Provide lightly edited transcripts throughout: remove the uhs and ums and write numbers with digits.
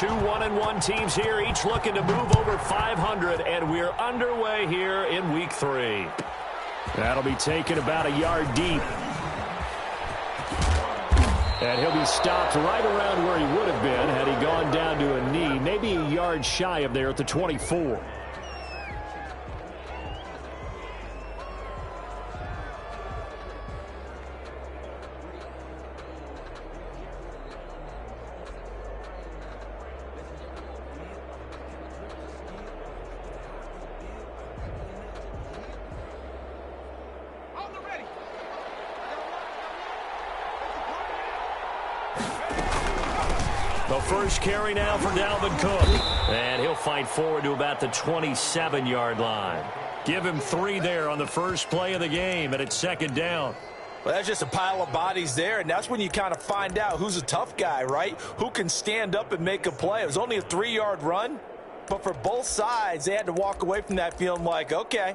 Two 1-1 teams here, each looking to move over 500, and we're underway here in Week 3. That'll be taken about a yard deep. And he'll be stopped right around where he would have been had he gone down to a knee, maybe a yard shy of there at the 24. The first carry now for Dalvin Cook. And he'll fight forward to about the 27-yard line. Give him 3 there on the first play of the game, and it's second down. Well, that's just a pile of bodies there, and that's when you kind of find out who's a tough guy, right? Who can stand up and make a play. It was only a 3-yard run, but for both sides, they had to walk away from that feeling like, okay,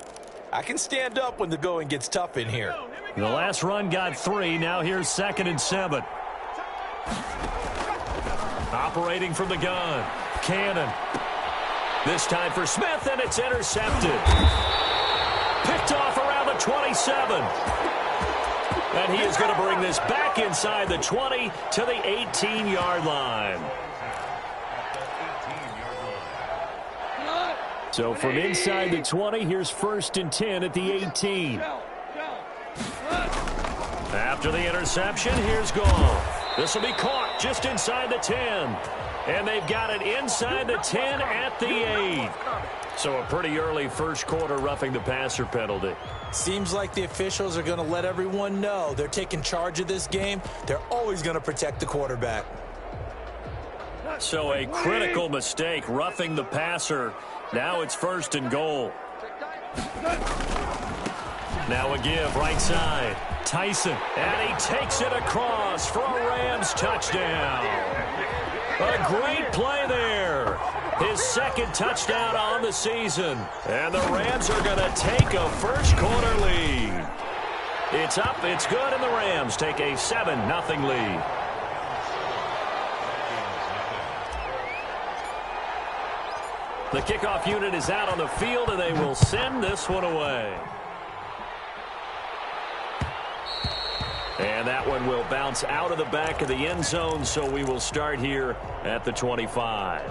I can stand up when the going gets tough in here. The last run got 3. Now here's 2nd and 7. Operating from the gun, Cannon. This time for Smith, and it's intercepted. Picked off around the 27. And he is going to bring this back inside the 20 to the 18-yard line. So from inside the 20, here's 1st and 10 at the 18. After the interception, here's Goff. This will be caught just inside the 10. And they've got it inside the 10 at the 8. So a pretty early first quarter roughing the passer penalty. Seems like the officials are going to let everyone know they're taking charge of this game. They're always going to protect the quarterback. So a critical mistake, roughing the passer. Now it's 1st and goal. Now a give, right side. Tyson, and he takes it across for a Rams touchdown. A great play there. His 2nd touchdown on the season. And the Rams are going to take a first quarter lead. It's up, it's good, and the Rams take a 7-0 lead. The kickoff unit is out on the field, and they will send this one away. And that one will bounce out of the back of the end zone, so we will start here at the 25.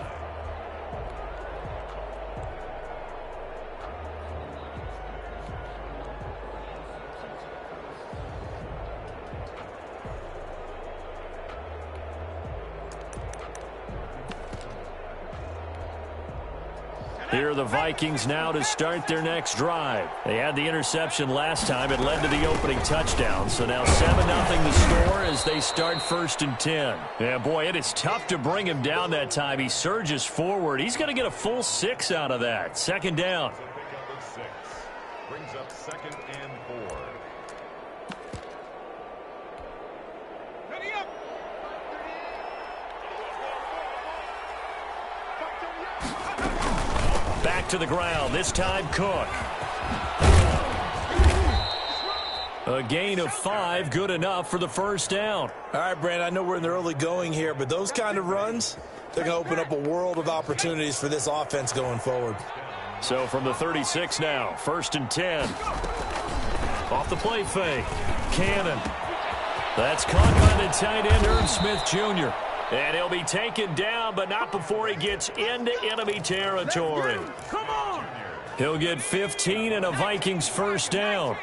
Here are the Vikings now to start their next drive. They had the interception last time. It led to the opening touchdown. So now 7-0 the score as they start 1st and 10. Yeah, boy, it is tough to bring him down that time. He surges forward. He's going to get a full 6 out of that. 2nd down. Brings up 2nd and 4. Back to the ground, this time Cook. A gain of 5, good enough for the first down. All right, Brand, I know we're in the early going here, but those kind of runs, they're going to open up a world of opportunities for this offense going forward. So from the 36 now, 1st and 10. Off the play fake, Cannon. That's caught by the tight end, Irv Smith Jr. And he'll be taken down, but not before he gets into enemy territory. Come on! He'll get 15 and a Vikings first down.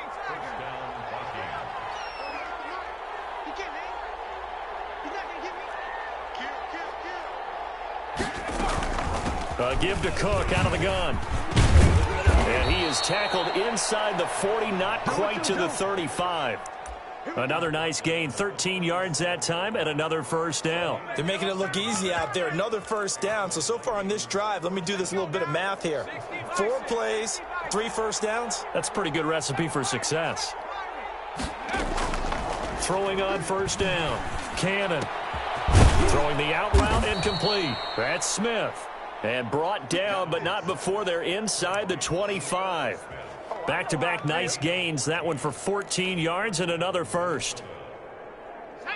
A give to Cook out of the gun. And he is tackled inside the 40, not quite to the 35. Another nice gain, 13 yards that time, and another first down. They're making it look easy out there. Another first down. So far on this drive, let me do this little bit of math here. 4 plays, 3 first downs. That's a pretty good recipe for success. Throwing on first down. Cannon. Throwing the out route incomplete. That's Smith. And brought down, but not before they're inside the 25. Back-to-back nice gains. That one for 14 yards and another first.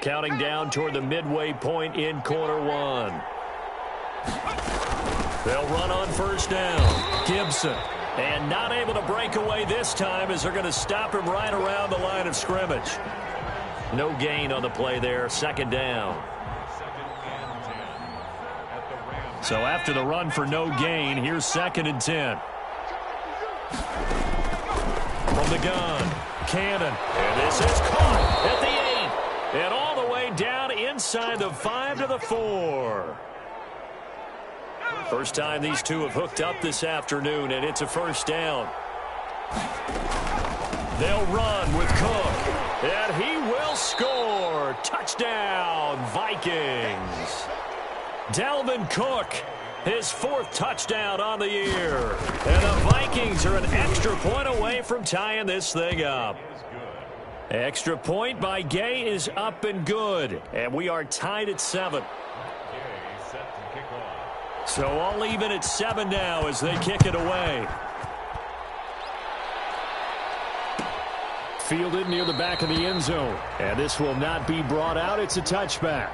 Counting down toward the midway point in quarter one. They'll run on first down. Gibson. And not able to break away this time as they're going to stop him right around the line of scrimmage. No gain on the play there. Second down. So after the run for no gain, here's 2nd and 10. From the gun, Cannon. And this is caught at the 8. And all the way down inside the 5 to the 4. First time these two have hooked up this afternoon, and it's a first down. They'll run with Cook, and he will score. Touchdown, Vikings. Dalvin Cook, his 4th touchdown on the year. And the Vikings are an extra point away from tying this thing up. Extra point by Gay is up and good, and we are tied at 7. So all even at 7 now as they kick it away. Fielded near the back of the end zone. And this will not be brought out. It's a touchback.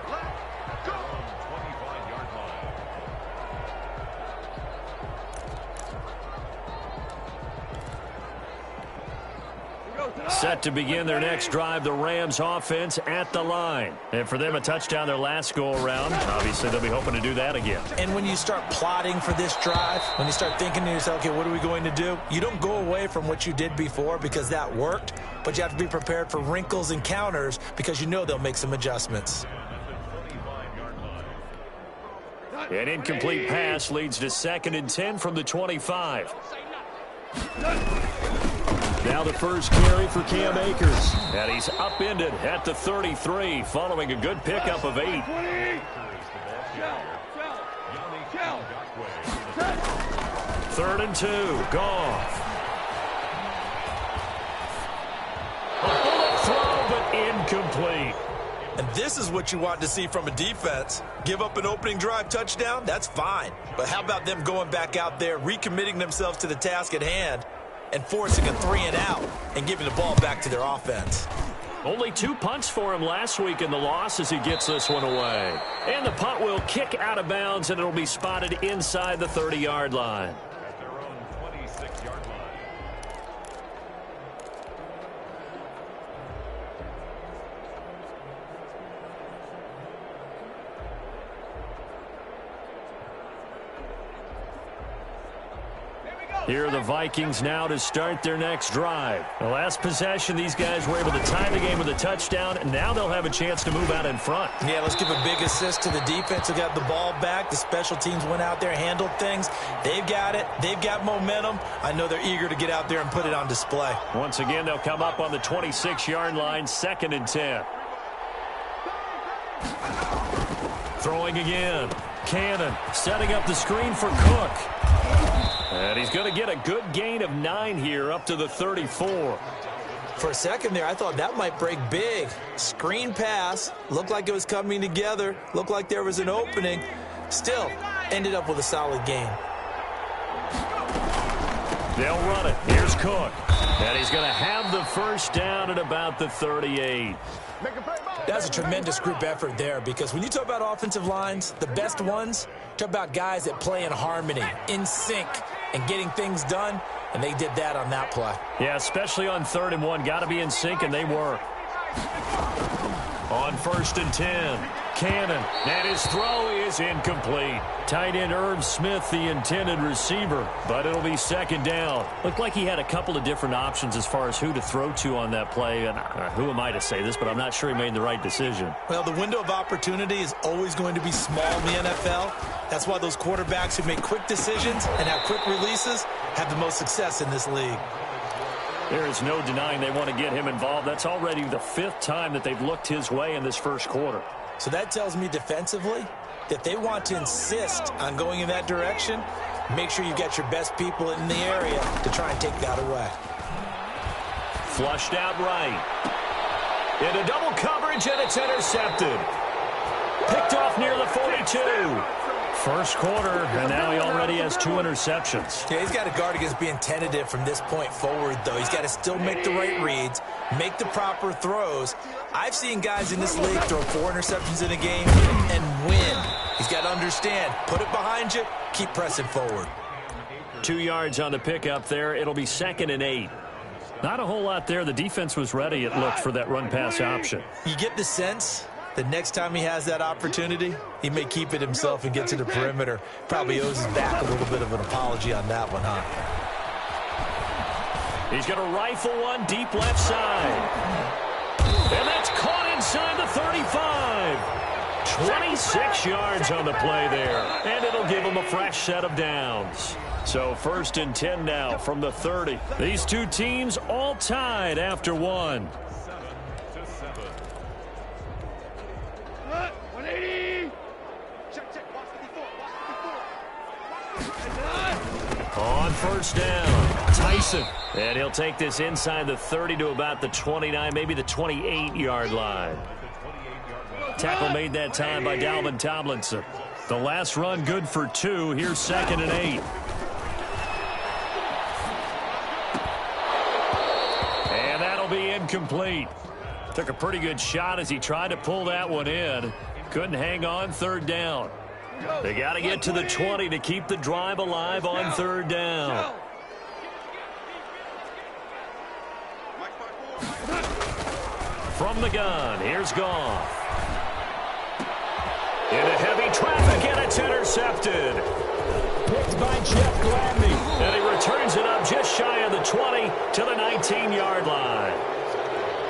Set to begin their next drive, the Rams offense at the line. And for them, a touchdown their last go-around. Obviously, they'll be hoping to do that again. And when you start plotting for this drive, when you start thinking to yourself, okay, what are we going to do? You don't go away from what you did before because that worked, but you have to be prepared for wrinkles and counters because you know they'll make some adjustments. An incomplete pass leads to 2nd and 10 from the 25. Now the first carry for Cam Akers. And he's upended at the 33 following a good pickup of 8. 3rd and 2. Goff. A bullet throw, but incomplete. And this is what you want to see from a defense. Give up an opening drive touchdown, that's fine. But how about them going back out there, recommitting themselves to the task at hand, and forcing a 3-and-out and giving the ball back to their offense. Only 2 punts for him last week in the loss as he gets this one away. And the punt will kick out of bounds, and it'll be spotted inside the 30-yard line. At their own 26-yard line. Here are the Vikings now to start their next drive. The last possession, these guys were able to tie the game with a touchdown, and now they'll have a chance to move out in front. Yeah, let's give a big assist to the defense who got the ball back. The special teams went out there, handled things. They've got it. They've got momentum. I know they're eager to get out there and put it on display. Once again, they'll come up on the 26-yard line, 2nd and 10. Throwing again. Cannon setting up the screen for Cook. And he's going to get a good gain of 9 here up to the 34. For a second there, I thought that might break big. Screen pass. Looked like it was coming together. Looked like there was an opening. Still, ended up with a solid gain. They'll run it. Here's Cook. And he's going to have the first down at about the 38. That's a tremendous group effort there because when you talk about offensive lines, the best ones, talk about guys that play in harmony, in sync, and getting things done, and they did that on that play. Yeah, especially on 3rd and 1. Got to be in sync, and they were. On 1st and 10, Cannon, and his throw is incomplete. Tight end Irv Smith, the intended receiver, but it'll be 2nd down. Looked like he had a couple of different options as far as who to throw to on that play, and who am I to say this, but I'm not sure he made the right decision. Well, the window of opportunity is always going to be small in the NFL. That's why those quarterbacks who make quick decisions and have quick releases have the most success in this league. There is no denying they want to get him involved. That's already the 5th time that they've looked his way in this first quarter. So that tells me defensively that they want to insist on going in that direction. Make sure you get your best people in the area to try and take that away. Flushed out right. Into double coverage, and it's intercepted. Picked off near the 42. First quarter, and now he already has 2 interceptions. Yeah, he's got to guard against being tentative from this point forward, though. He's got to still make the right reads, make the proper throws. I've seen guys in this league throw 4 interceptions in a game and win. He's got to understand, put it behind you, keep pressing forward. 2 yards on the pickup there. It'll be 2nd and 8. Not a whole lot there. The defense was ready, it looked, for that run-pass option. You get the sense that next time he has that opportunity, he may keep it himself and get to the perimeter. Probably owes his back a little bit of an apology on that one, huh? He's going to rifle one deep left side. And that's caught inside the 35. 26 yards on the play there. And it'll give him a fresh set of downs. So 1st and 10 now from the 30. These two teams all tied after 1. 7-7. 180. Check. Watch 54. On 1st down, Tyson. And he'll take this inside the 30 to about the 29, maybe the 28-yard line. Tackle made that time by Dalvin Tomlinson. The last run good for 2. Here's 2nd and 8. And that'll be incomplete. Took a pretty good shot as he tried to pull that one in. Couldn't hang on 3rd down. They got to get to the 20 to keep the drive alive on 3rd down. From the gun, here's Goff. Into heavy traffic, and it's intercepted. Picked by Jeff Gladney. And he returns it up just shy of the 20 to the 19-yard line.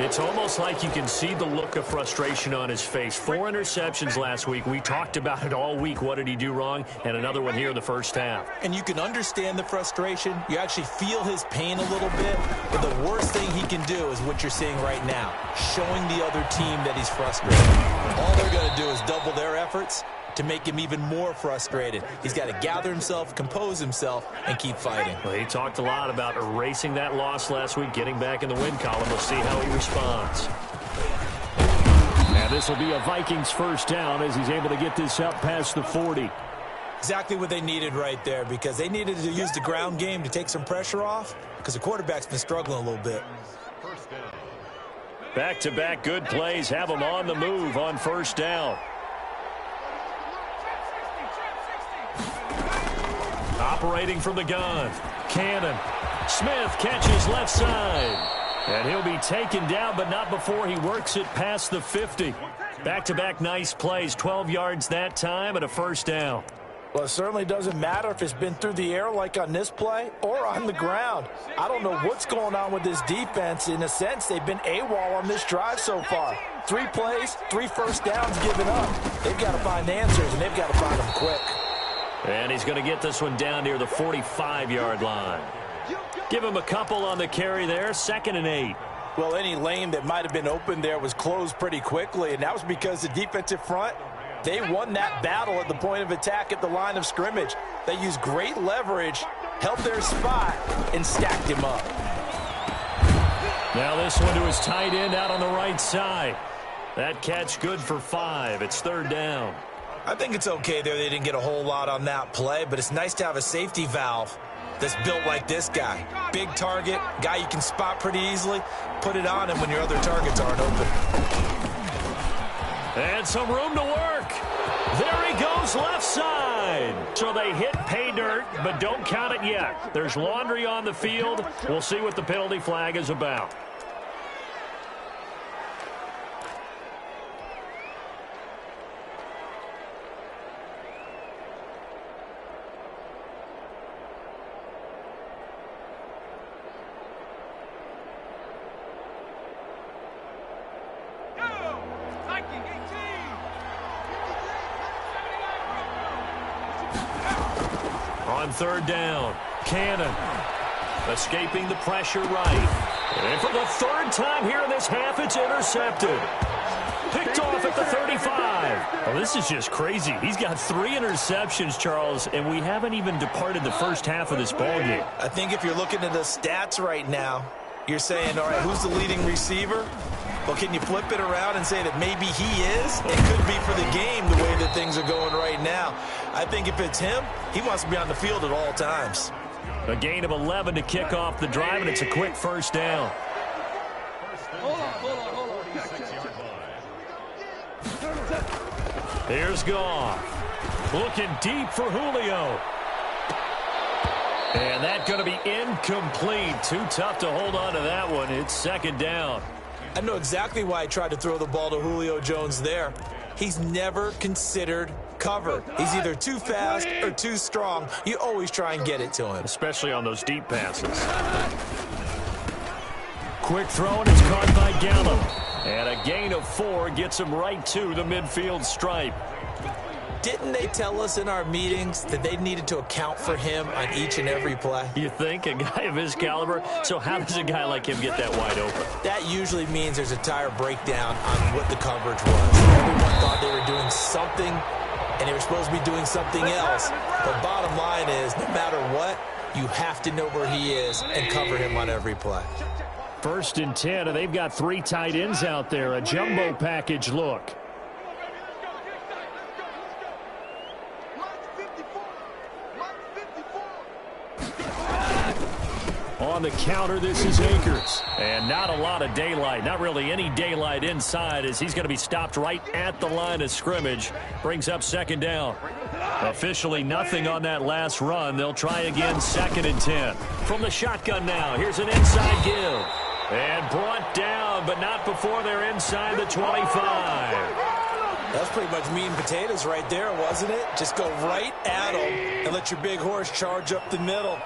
It's almost like you can see the look of frustration on his face. 4 interceptions last week. We talked about it all week. What did he do wrong? And another one here in the first half. And you can understand the frustration. You actually feel his pain a little bit. But the worst thing he can do is what you're seeing right now, showing the other team that he's frustrated. All they're going to do is double their efforts to make him even more frustrated. He's got to gather himself, compose himself, and keep fighting. Well, he talked a lot about erasing that loss last week, getting back in the win column. We'll see how he responds. And this will be a Vikings first down as he's able to get this up past the 40. Exactly what they needed right there, because they needed to use the ground game to take some pressure off, because the quarterback's been struggling a little bit. Back-to-back good plays have him on the move on 1st down. Operating from the gun, Cannon. Smith catches left side. And he'll be taken down, but not before he works it past the 50. Back-to-back nice plays, 12 yards that time and a 1st down. Well, it certainly doesn't matter if it's been through the air like on this play or on the ground. I don't know what's going on with this defense. In a sense, they've been AWOL on this drive so far. 3 plays, 3 1st downs given up. They've got to find answers, and they've got to find them quick. And he's going to get this one down near the 45-yard line. Give him a couple on the carry there, 2nd and 8. Well, any lane that might have been open there was closed pretty quickly, and that was because the defensive front, they won that battle at the point of attack at the line of scrimmage. They used great leverage, held their spot, and stacked him up. Now this one to his tight end out on the right side. That catch good for 5. It's 3rd down. I think it's okay there. They didn't get a whole lot on that play, but it's nice to have a safety valve that's built like this guy. Big target, guy you can spot pretty easily. Put it on him when your other targets aren't open. And some room to work. There he goes left side. So they hit pay dirt, but don't count it yet. There's laundry on the field. We'll see what the penalty flag is about. On 3rd down, Cannon escaping the pressure right. And for the 3rd time here in this half, it's intercepted. Picked off at the 35. Well, this is just crazy. He's got 3 interceptions, Charles, and we haven't even departed the first half of this ballgame. I think if you're looking at the stats right now, you're saying, all right, who's the leading receiver? Well, can you flip it around and say that maybe he is? It could be for the game the way that things are going right now. I think if it's him, he wants to be on the field at all times. A gain of 11 to kick off the drive, and it's a quick first down. Hold on. Here's Goff. Looking deep for Julio. And that's going to be incomplete. Too tough to hold on to that one. It's second down. I know exactly why I tried to throw the ball to Julio Jones there. He's never considered cover. He's either too fast or too strong. You always try and get it to him. Especially on those deep passes. Quick throw, and it's caught by Gallup. And a gain of 4 gets him right to the midfield stripe. Didn't they tell us in our meetings that they needed to account for him on each and every play? You think? A guy of his caliber? So how does a guy like him get that wide open? That usually means there's a tire breakdown on what the coverage was. Everyone thought they were doing something, and they were supposed to be doing something else. But bottom line is, no matter what, you have to know where he is and cover him on every play. 1st and 10, and they've got 3 tight ends out there. A jumbo package look. On the counter, this is Akers. And not a lot of daylight. Not really any daylight inside, as he's going to be stopped right at the line of scrimmage. Brings up second down. Officially nothing on that last run. They'll try again, 2nd and 10. From the shotgun now, here's an inside give. And brought down, but not before they're inside the 25. That's pretty much meat and potatoes right there, wasn't it? Just go right at them and let your big horse charge up the middle.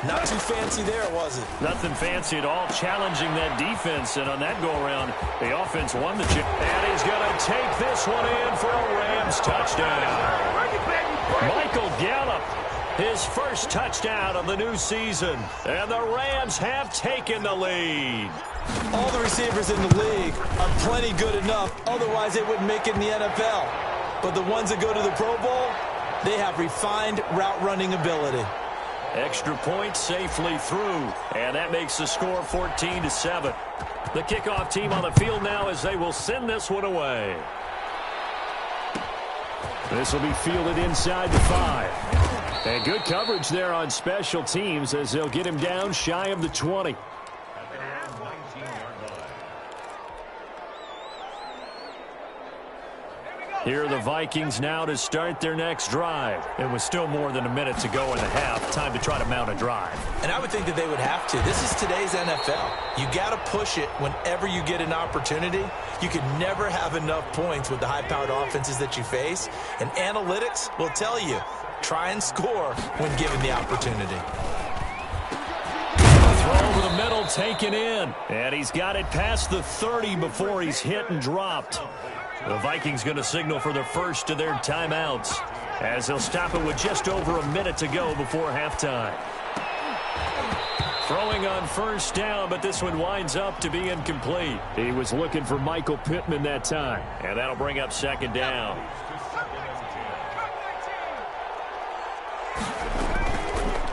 Not too fancy there, was it? Nothing fancy at all, challenging that defense. And on that go-around, the offense won the chip. And he's going to take this one in for a Rams touchdown. Michael Gallup, his first touchdown of the new season. And the Rams have taken the lead. All the receivers in the league are plenty good enough, otherwise they wouldn't make it in the NFL. But the ones that go to the Pro Bowl, they have refined route running ability. Extra point safely through, and that makes the score 14-7. The kickoff team on the field now as they will send this one away. This will be fielded inside the 5. And good coverage there on special teams as they'll get him down shy of the 20. Here are the Vikings now to start their next drive. It was still more than a minute to go in the half. Time to try to mount a drive. And I would think that they would have to. This is today's NFL. You got to push it whenever you get an opportunity. You can never have enough points with the high-powered offenses that you face. And analytics will tell you, try and score when given the opportunity. Throw over the middle, taken in. And he's got it past the 30 before he's hit and dropped. The Vikings going to signal for the first of their timeouts as they'll stop it with just over a minute to go before halftime. Throwing on first down, but this one winds up to be incomplete. He was looking for Michael Pittman that time, and that'll bring up second down.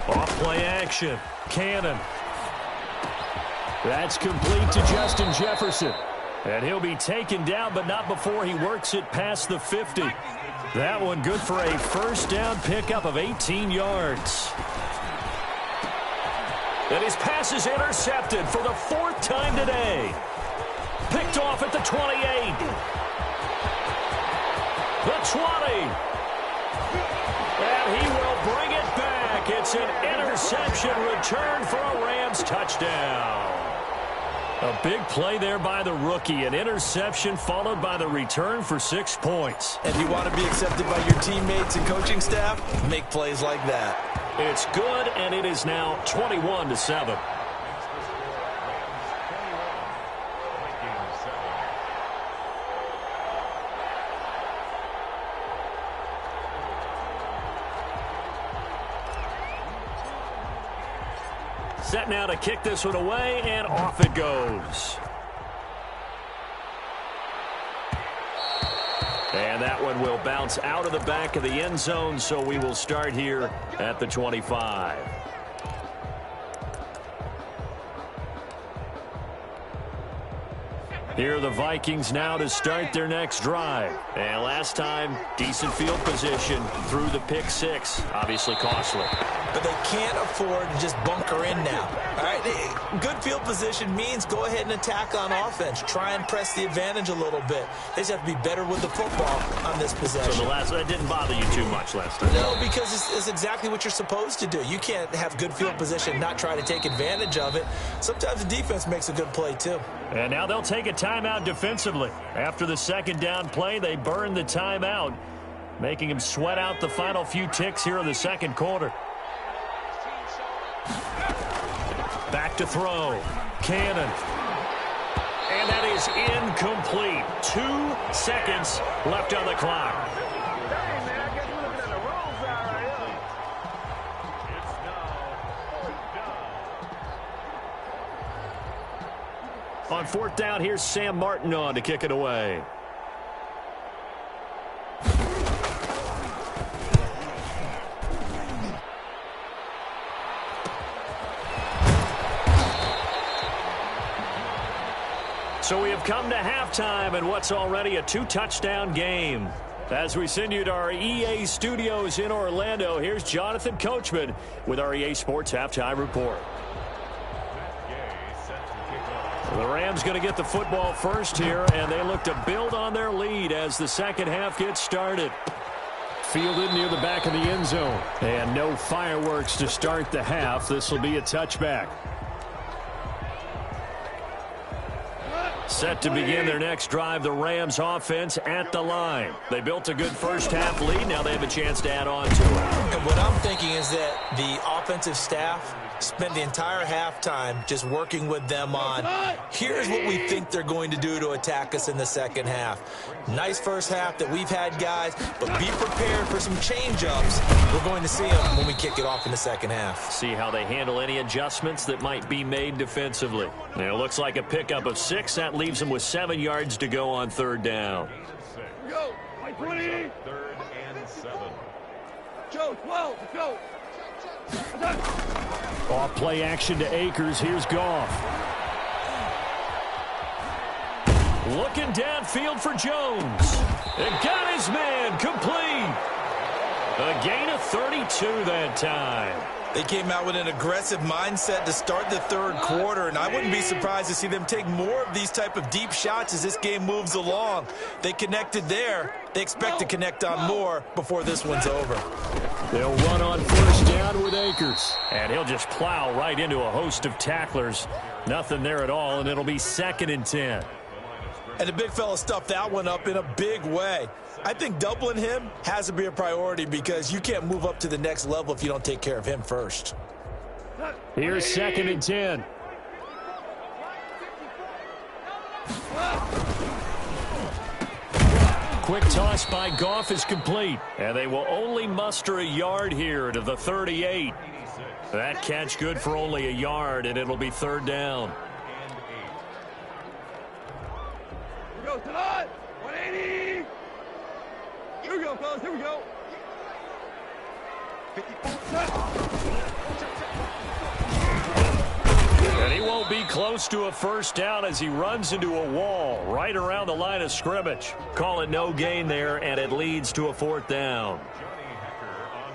Off-play action. Cannon. That's complete to Justin Jefferson. And he'll be taken down, but not before he works it past the 50. That one good for a first down pickup of 18 yards. And his pass is intercepted for the 4th time today. Picked off at the 28. The 20. And he will bring it back. It's an interception return for a Rams touchdown. A big play there by the rookie. An interception followed by the return for 6 points. If you want to be accepted by your teammates and coaching staff, make plays like that. It's good, and it is now 21-7. Set now to kick this one away, and off it goes. And that one will bounce out of the back of the end zone, so we will start here at the 25. Here are the Vikings now to start their next drive. And last time, decent field position through the pick six. Obviously costly. But they can't afford to just bunker in now. All right, good field position means go ahead and attack on offense. Try and press the advantage a little bit. They just have to be better with the football on this possession. So that didn't bother you too much last time? No, because it's exactly what you're supposed to do. You can't have good field position and not try to take advantage of it. Sometimes the defense makes a good play too. And now they'll take a timeout defensively. After the second down play, they burn the timeout, making them sweat out the final few ticks here in the second quarter. Back to throw. Cannon. And that is incomplete. 2 seconds left on the clock. On fourth down, here's Sam Martin on to kick it away. So we have come to halftime in what's already a 2-touchdown game. As we send you to our EA studios in Orlando, here's Jonathan Coachman with our EA Sports Halftime Report. The Rams going to get the football first here, and they look to build on their lead as the second half gets started. Fielded near the back of the end zone. And no fireworks to start the half. This will be a touchback. Set to begin their next drive, the Rams offense at the line. They built a good first half lead. Now they have a chance to add on to it. And what I'm thinking is that the offensive staff spent the entire halftime just working with them on, here's what we think they're going to do to attack us in the second half. Nice first half that we've had, guys, but be prepared for some change-ups. We're going to see them when we kick it off in the second half. See how they handle any adjustments that might be made defensively. Now, it looks like a pickup of 6. That leaves them with 7 yards to go on third down. Go. 20. 3rd and 7. Joe, 12. Go. Off play action to Akers. Here's Goff. Looking downfield for Jones. And got his man complete. A gain of 32 that time. They came out with an aggressive mindset to start the third quarter, and I wouldn't be surprised to see them take more of these type of deep shots as this game moves along. They connected there. They expect to connect on more before this one's over. They'll run on first down with Akers. And he'll just plow right into a host of tacklers. Nothing there at all, and it'll be 2nd and 10. And the big fella stuffed that one up in a big way. I think doubling him has to be a priority because you can't move up to the next level if you don't take care of him first. Here's 2nd and 10. Quick toss by Goff is complete. And they will only muster a yard here to the 38. That catch good for only a yard, and it'll be 3rd down. Here we go, tonight. 180. Here we go, fellas. Here we go. 54. And he won't be close to a first down as he runs into a wall right around the line of scrimmage. Call it no gain there, and it leads to a 4th down.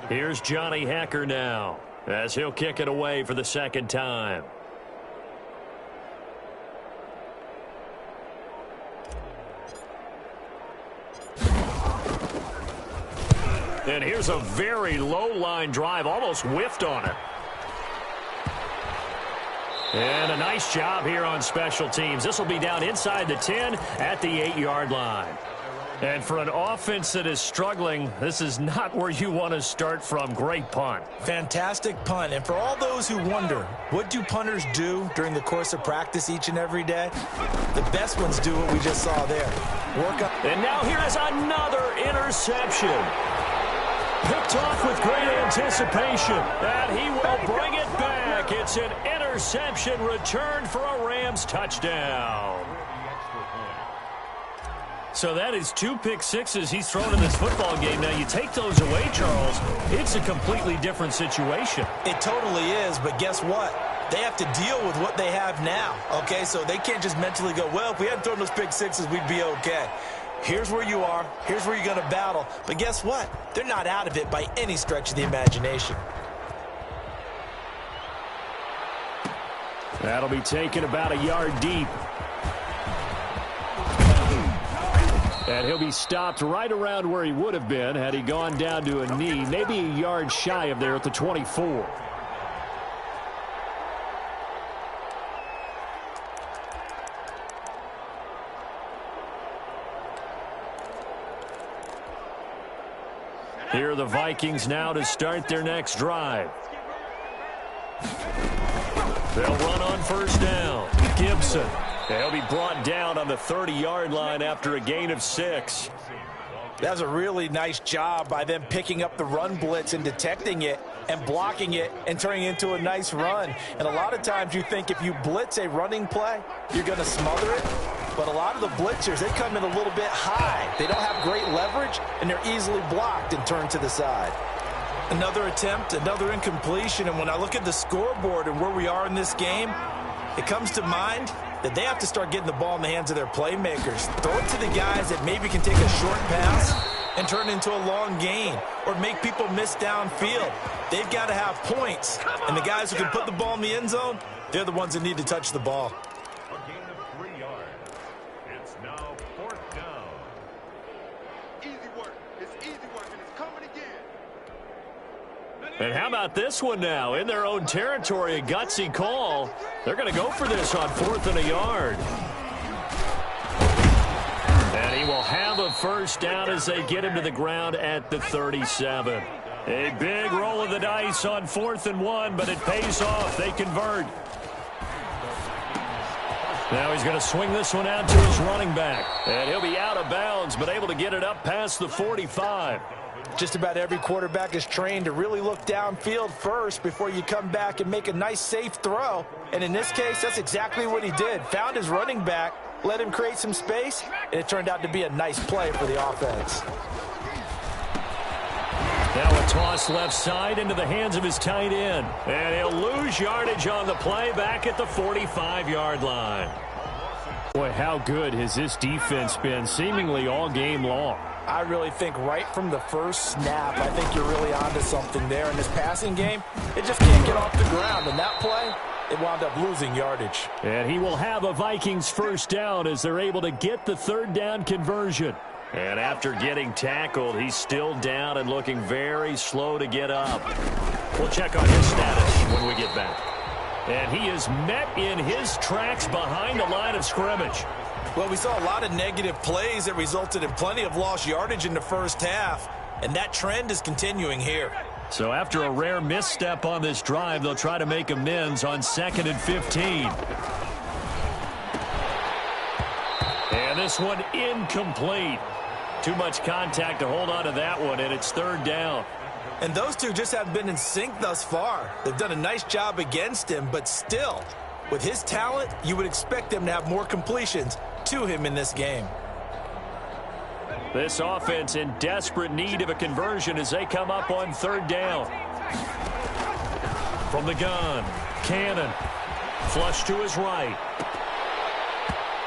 Here's Johnny Hekker now as he'll kick it away for the second time. And here's a very low-line drive, almost whiffed on it. And a nice job here on special teams. This will be down inside the 10 at the 8-yard line. And for an offense that is struggling, this is not where you want to start from. Great punt. Fantastic punt. And for all those who wonder, what do punters do during the course of practice each and every day? The best ones do what we just saw there. Work up. And now here is another interception. Picked off with great anticipation. And he will bring it back. It's an interception return for a Rams touchdown. So that is 2 pick sixes he's thrown in this football game. Now, you take those away, Charles, it's a completely different situation. It totally is, but guess what? they have to deal with what they have now, okay? So they can't just mentally go, well, if we hadn't thrown those pick sixes, we'd be okay. Here's where you are. Here's where you're going to battle. But guess what? They're not out of it by any stretch of the imagination. That'll be taken about a yard deep. And he'll be stopped right around where he would have been had he gone down to a knee, maybe a yard shy of there at the 24. Here are the Vikings now to start their next drive. They'll run on first down. Gibson. He'll be brought down on the 30-yard line after a gain of 6. That's a really nice job by them picking up the run blitz and detecting it and blocking it and turning it into a nice run. And a lot of times you think if you blitz a running play, you're going to smother it. But a lot of the blitzers, they come in a little bit high. They don't have great leverage, and they're easily blocked and turned to the side. Another attempt, another incompletion. And when I look at the scoreboard and where we are in this game, it comes to mind that they have to start getting the ball in the hands of their playmakers. Throw it to the guys that maybe can take a short pass and turn it into a long gain or make people miss downfield. They've got to have points. And the guys who can put the ball in the end zone, they're the ones that need to touch the ball. A gain of 3 yards. It's now 4th down. Easy work. It's easy work, and it's coming again. And how about this one now? In their own territory, a gutsy call. They're going to go for this on 4th and a yard. And he will have a first down as they get him to the ground at the 37. A big roll of the dice on 4th and 1, but it pays off. They convert. Now he's going to swing this one out to his running back. And he'll be out of bounds, but able to get it up past the 45. Just about every quarterback is trained to really look downfield first before you come back and make a nice, safe throw. And in this case, that's exactly what he did. Found his running back, let him create some space, and it turned out to be a nice play for the offense. Now a toss left side into the hands of his tight end. And he'll lose yardage on the play back at the 45-yard line. Boy, how good has this defense been seemingly all game long? I really think right from the first snap, I think you're really onto something there. In this passing game, it just can't get off the ground. And that play, it wound up losing yardage. And he will have a Vikings first down as they're able to get the 3rd down conversion. And after getting tackled, he's still down and looking very slow to get up. We'll check on his status when we get back. And he is met in his tracks behind the line of scrimmage. Well, we saw a lot of negative plays that resulted in plenty of lost yardage in the first half, and that trend is continuing here. So after a rare misstep on this drive, they'll try to make amends on 2nd and 15. And this one incomplete. Too much contact to hold on to that one, and it's 3rd down. And those two just haven't been in sync thus far. They've done a nice job against him, but still, with his talent, you would expect them to have more completions to him in this game. This offense in desperate need of a conversion as they come up on 3rd down. From the gun, Cannon. Flush to his right.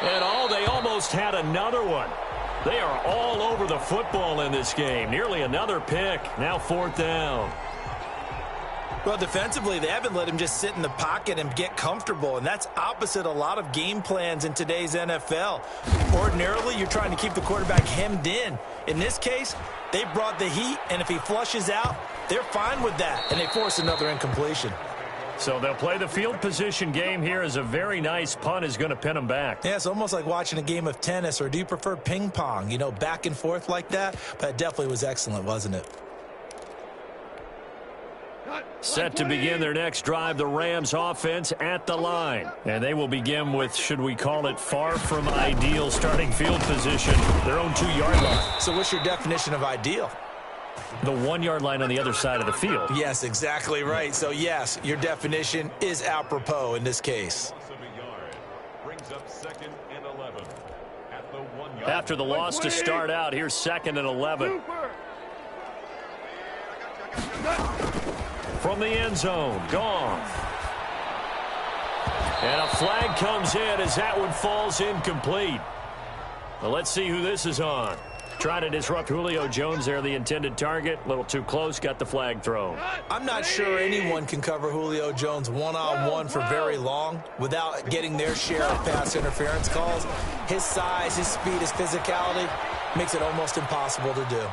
And they almost had another one. They are all over the football in this game. Nearly another pick. Now 4th down. Well, defensively, they haven't let him just sit in the pocket and get comfortable, and that's opposite a lot of game plans in today's NFL. Ordinarily, you're trying to keep the quarterback hemmed in. In this case, they brought the heat, and if he flushes out, they're fine with that, and they force another incompletion. So they'll play the field position game here as a very nice punt is going to pin them back. Yeah, it's almost like watching a game of tennis, or do you prefer ping pong? You know, back and forth like that? But it definitely was excellent, wasn't it? Set to begin their next drive, the Rams offense at the line. And they will begin with, should we call it, far from ideal starting field position, their own 2-yard line. So what's your definition of ideal? The 1-yard line on the other side of the field. Yes, exactly right. So, yes, your definition is apropos in this case. Brings up 2nd and 11 at the 1-yard. After the loss to start out, here's 2nd and 11. From the end zone, Goff. And a flag comes in as that one falls incomplete. Well, let's see who this is on. Trying to disrupt Julio Jones there, the intended target. A little too close, got the flag thrown. I'm not sure anyone can cover Julio Jones one-on-one for very long without getting their share of pass interference calls. His size, his speed, his physicality makes it almost impossible to do.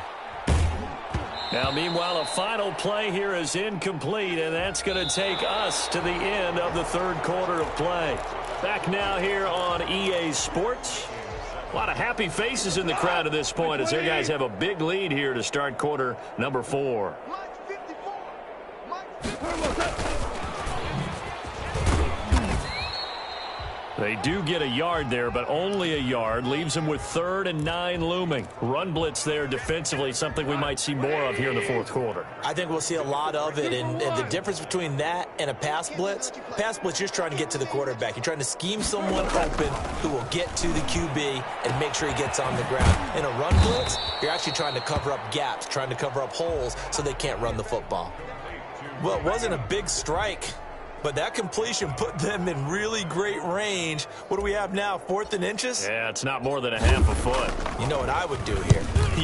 Now, meanwhile, a final play here is incomplete, and that's going to take us to the end of the third quarter of play. Back now here on EA Sports. A lot of happy faces in the crowd at this point as their guys have a big lead here to start quarter number 4. They do get a yard there, but only a yard. Leaves them with 3rd and 9 looming. Run blitz there defensively, something we might see more of here in the fourth quarter. I think we'll see a lot of it, and the difference between that and a pass blitz, you're just trying to get to the quarterback. You're trying to scheme someone open who will get to the QB and make sure he gets on the ground. In a run blitz, you're actually trying to cover up gaps, trying to cover up holes so they can't run the football. Well, it wasn't a big strike, but that completion put them in really great range. What do we have now, 4th and inches? Yeah, it's not more than a half a foot. You know what I would do here?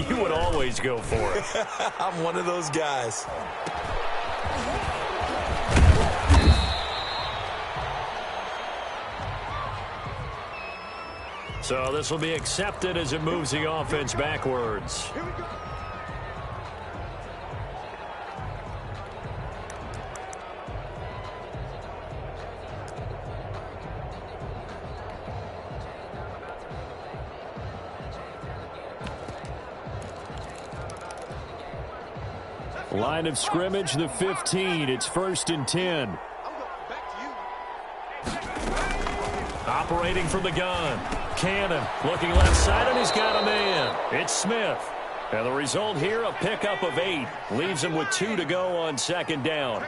You would always go for it. I'm one of those guys. So this will be accepted as it moves the offense backwards. Here we go. Line of scrimmage, the 15. It's 1st and 10. Operating from the gun. Cannon looking left side, and he's got a man. It's Smith. And the result here, a pickup of 8. Leaves him with 2 to go on 2nd down.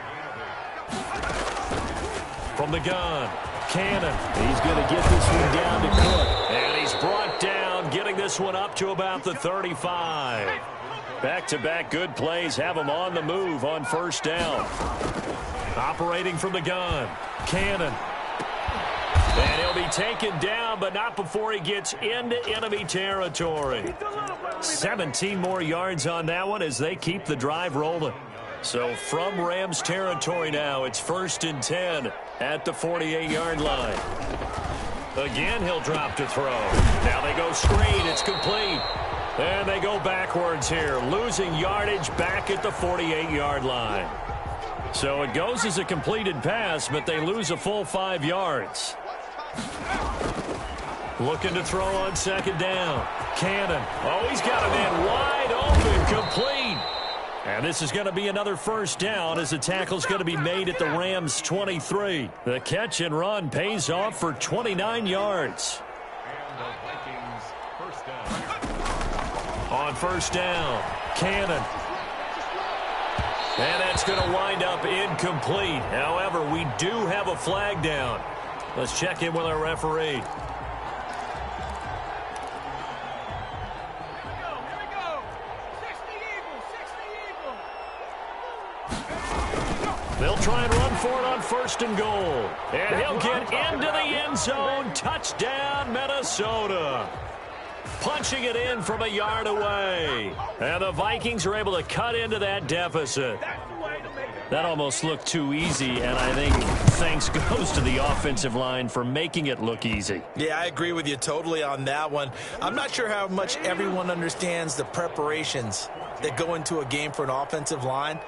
From the gun, Cannon. He's going to get this one down to Cook. And he's brought down, getting this one up to about the 35. Back-to-back good plays have him on the move on 1st down. Operating from the gun, Cannon. And he'll be taken down, but not before he gets into enemy territory. 17 more yards on that one as they keep the drive rolling. So from Rams territory now, it's 1st and 10 at the 48-yard line. Again, he'll drop to throw. Now they go screen. It's complete. And they go backwards here, losing yardage back at the 48-yard line. So it goes as a completed pass, but they lose a full 5 yards. Looking to throw on 2nd down. Cannon. Oh, he's got a man wide open, complete. And this is going to be another 1st down as the tackle's going to be made at the Rams' 23. The catch and run pays off for 29 yards. And the Vikings first down. On 1st down, Cannon. And that's going to wind up incomplete. However, we do have a flag down. Let's check in with our referee. Here we go. 60 Eagles. They'll try and run for it on 1st and goal. And he'll get into the end zone. Touchdown, Minnesota. Punching it in from a yard away. And the Vikings are able to cut into that deficit. That almost looked too easy, and I think thanks goes to the offensive line for making it look easy. Yeah, I agree with you totally on that one. I'm not sure how much everyone understands the preparations that go into a game for an offensive line,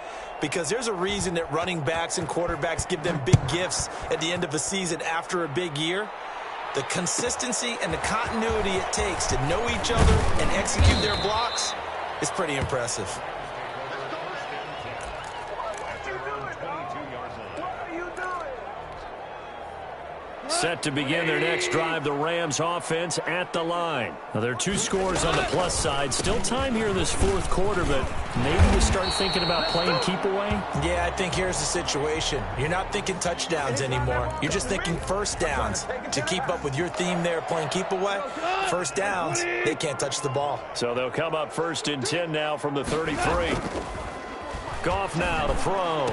because there's a reason that running backs and quarterbacks give them big gifts at the end of a season after a big year. The consistency and the continuity it takes to know each other and execute their blocks is pretty impressive. Set to begin their next drive, the Rams offense at the line. Now, there are 2 scores on the plus side. Still time here in this 4th quarter, but maybe you start thinking about playing keep away? Yeah, I think here's the situation. You're not thinking touchdowns anymore. You're just thinking 1st downs. To keep up with your theme there, playing keep away, 1st downs, they can't touch the ball. So they'll come up 1st and 10 now from the 33. Goff now to throw.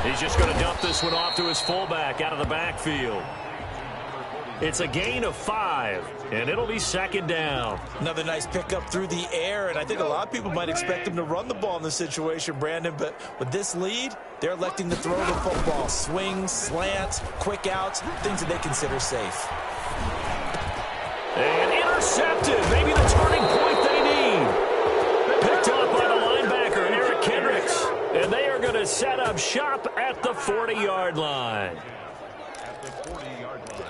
He's just going to dump this one off to his fullback out of the backfield. It's a gain of 5, and it'll be second down. Another nice pickup through the air, and I think a lot of people might expect him to run the ball in this situation, Brandon, but with this lead, they're electing to throw the football. Swings, slants, quick outs, things that they consider safe. And intercepted. Maybe the turning point they need. Picked off by the linebacker, Eric Kendricks. And they are going to set up shop at the 40-yard line. At the 40-yard line.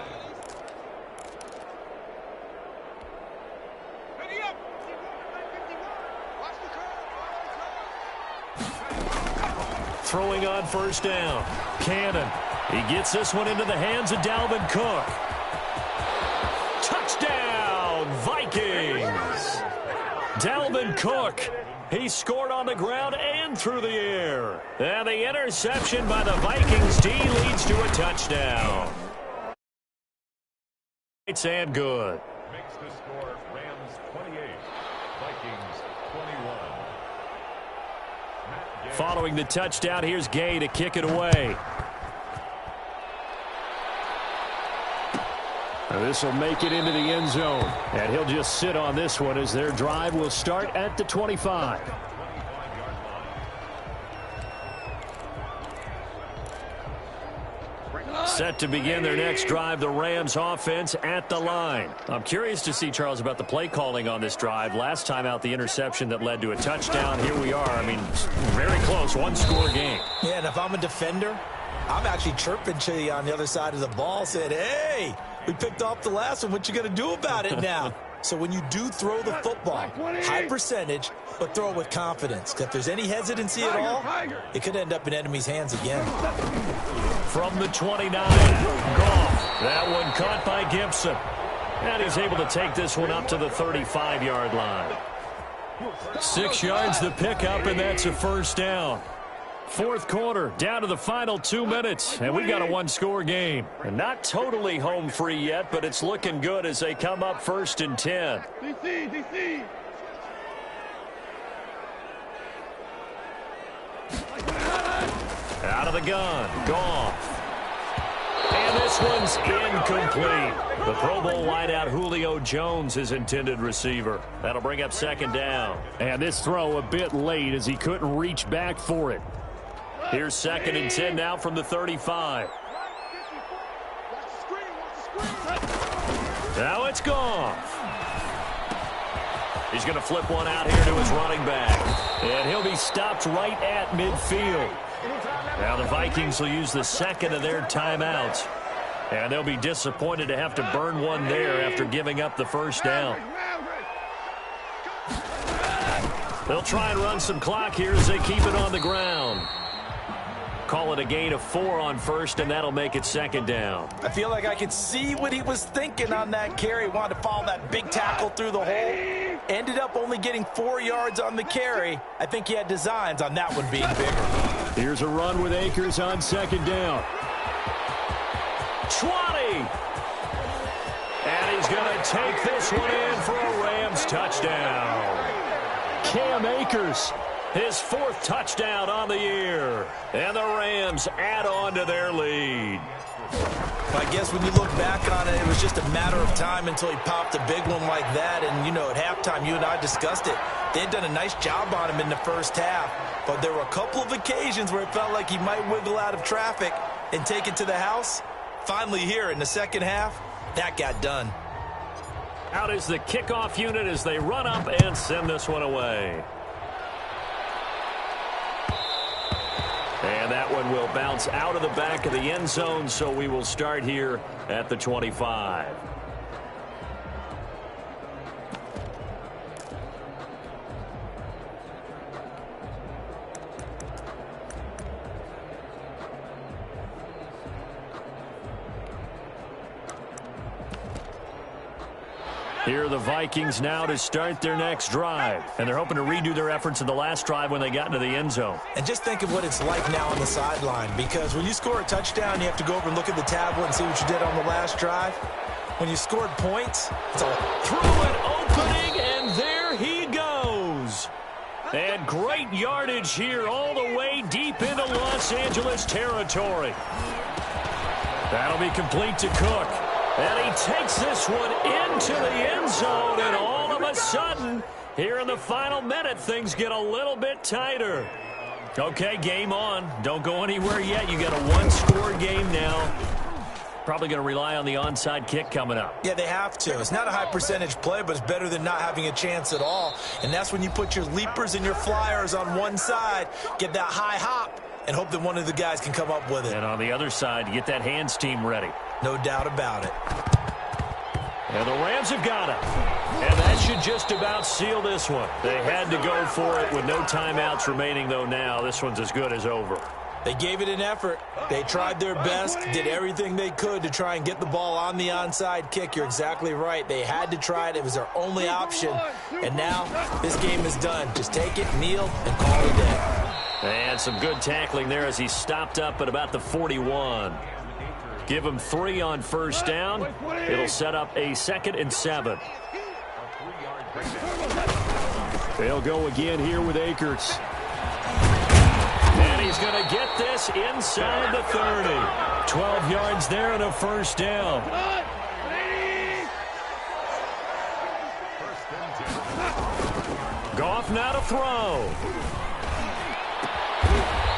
Throwing on first down. Cannon. He gets this one into the hands of Dalvin Cook. Touchdown, Vikings. Dalvin Cook. He scored on the ground and through the air. And the interception by the Vikings D leads to a touchdown. It's and good. Makes the score Rams 28, Vikings 21. Following the touchdown, here's Gay to kick it away. This will make it into the end zone. And he'll just sit on this one as their drive will start at the 25. Set to begin their next drive, the Rams offense at the line. I'm curious to see, Charles, about the play calling on this drive. Last time out, the interception that led to a touchdown. Here we are. I mean, very close, one-score game. Yeah, and if I'm a defender, I'm actually chirping to you on the other side of the ball, saying, hey, we picked off the last one. What you going to do about it now? So when you do throw the football, high percentage, but throw it with confidence. If there's any hesitancy at all, it could end up in enemy's hands again. From the 29, Goff. That one caught by Gibson. And he's able to take this one up to the 35-yard line. 6 yards the pickup, and that's a first down. Fourth quarter, down to the final 2 minutes, and we've got a one-score game. And not totally home free yet, but it's looking good as they come up first and 10. DC. Out of the gun, Goff. And this one's incomplete. The Pro Bowl wideout Julio Jones, his intended receiver. That'll bring up second down. And this throw a bit late as he couldn't reach back for it. Here's second and 10 now from the 35. Now it's Goff. He's going to flip one out here to his running back. And he'll be stopped right at midfield. Now the Vikings will use the second of their timeouts. And they'll be disappointed to have to burn one there after giving up the first down. They'll try and run some clock here as they keep it on the ground. Call it a gain of 4 on first, and that'll make it second down. I feel like I could see what he was thinking on that carry. Wanted to follow that big tackle through the hole. Ended up only getting 4 yards on the carry. I think he had designs on that one being bigger. Here's a run with Akers on second down. 20. And he's going to take this one in for a Rams touchdown. Cam Akers, his 4th touchdown on the year. And the Rams add on to their lead. I guess when you look back on it, it was just a matter of time until he popped a big one like that. And, you know, at halftime, you and I discussed it. They had done a nice job on him in the first half. But there were a couple of occasions where it felt like he might wiggle out of traffic and take it to the house. Finally here in the second half, that got done. Out is the kickoff unit as they run up and send this one away. And that one will bounce out of the back of the end zone, so we will start here at the 25. Here are the Vikings now to start their next drive. And they're hoping to redo their efforts in the last drive when they got into the end zone. And just think of what it's like now on the sideline, because when you score a touchdown, you have to go over and look at the tablet and see what you did on the last drive. When you scored points, it's all through an opening, and there he goes. And great yardage here all the way deep into Los Angeles territory. That'll be complete to Cook. And he takes this one into the end zone. And all of a sudden, here in the final minute, things get a little bit tighter. Okay, game on. Don't go anywhere yet. You got a one-score game now. Probably going to rely on the onside kick coming up. Yeah, they have to. It's not a high percentage play, but it's better than not having a chance at all. And that's when you put your leapers and your flyers on one side, get that high hop, and hope that one of the guys can come up with it. And on the other side, you get that hands team ready. No doubt about it. And the Rams have got it. And that should just about seal this one. They had to go for it with no timeouts remaining, though now. This one's as good as over. They gave it an effort. They tried their best, did everything they could to try and get the ball on the onside kick. You're exactly right. They had to try it. It was their only option. And now this game is done. Just take it, kneel, and call it a day. And some good tackling there as he stopped up at about the 41. Give him 3 on first down. It'll set up a 2nd and 7. They'll go again here with Akers. And he's going to get this inside the 30. 12 yards there and a first down. Goff now to throw.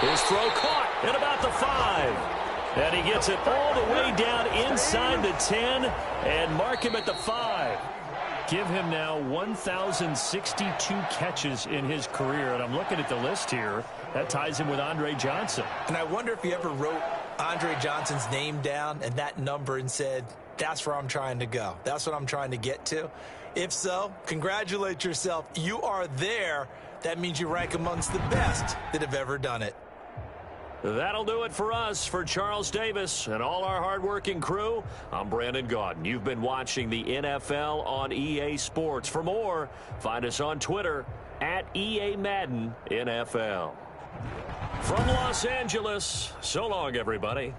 His throw caught at about the 5. And he gets it all the way down inside the 10 and mark him at the 5. Give him now 1,062 catches in his career. And I'm looking at the list here. That ties him with Andre Johnson. And I wonder if he ever wrote Andre Johnson's name down and that number and said, that's where I'm trying to go. That's what I'm trying to get to. If so, congratulate yourself. You are there. That means you rank amongst the best that have ever done it. That'll do it for us. For Charles Davis and all our hardworking crew, I'm Brandon Gaudin. You've been watching the NFL on EA Sports. For more, find us on Twitter at EA Madden NFL. From Los Angeles, so long, everybody.